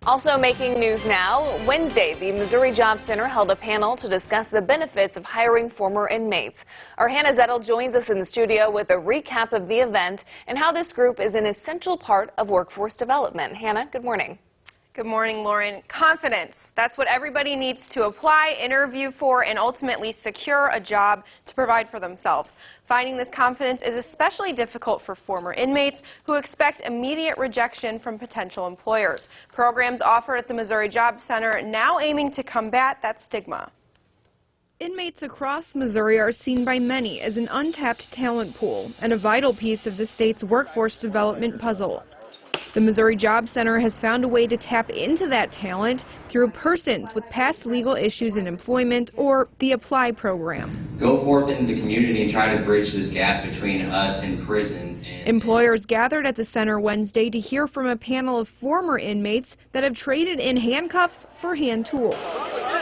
Also making news now, Wednesday, the Missouri Job Center held a panel to discuss the benefits of hiring former inmates. Our Hannah Zettel joins us in the studio with a recap of the event and how this group is an essential part of workforce development. Hannah, good morning. Good morning, Lauren. Confidence. That's what everybody needs to apply, interview for, and ultimately secure a job to provide for themselves. Finding this confidence is especially difficult for former inmates who expect immediate rejection from potential employers. Programs offered at the Missouri Job Center now aiming to combat that stigma. Inmates across Missouri are seen by many as an untapped talent pool and a vital piece of the state's workforce development puzzle. The Missouri Job Center has found a way to tap into that talent through persons with past legal issues in employment, or the APPLY program. Go forth into the community and try to bridge this gap between us and prison. Employers gathered at the center Wednesday to hear from a panel of former inmates that have traded in handcuffs for hand tools.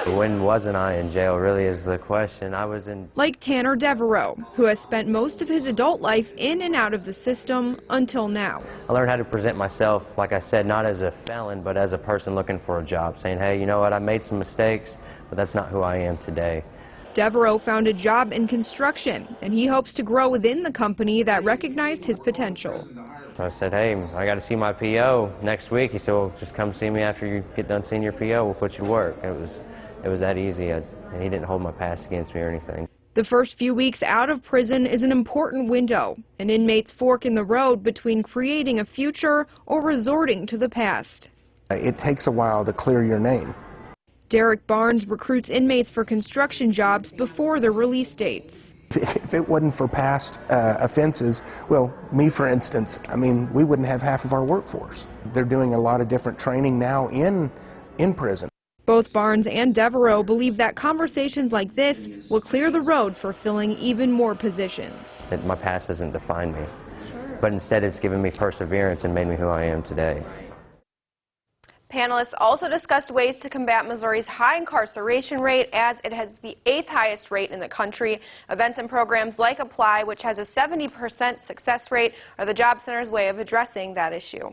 When wasn't I in jail really is the question. I was in. Like Tanner Devereaux, who has spent most of his adult life in and out of the system until now. I learned how to present myself, like I said, not as a felon, but as a person looking for a job, saying, hey, you know what, I made some mistakes, but that's not who I am today. Devereaux found a job in construction, and he hopes to grow within the company that recognized his potential. So I said, hey, I got to see my PO next week. He said, well, just come see me after you get done seeing your PO. We'll put you to work. It was that easy, and he didn't hold my past against me or anything. The first few weeks out of prison is an important window, an inmate's fork in the road between creating a future or resorting to the past. It takes a while to clear your name. Derek Barnes recruits inmates for construction jobs before their release dates. If it wasn't for past offenses, well, me for instance, I mean, we wouldn't have half of our workforce. They're doing a lot of different training now in prison. Both Barnes and Devereaux believe that conversations like this will clear the road for filling even more positions. My past doesn't define me, but instead it's given me perseverance and made me who I am today. Panelists also discussed ways to combat Missouri's high incarceration rate, as it has the 8th highest rate in the country. Events and programs like APPLY, which has a 70% success rate, are the Job Center's way of addressing that issue.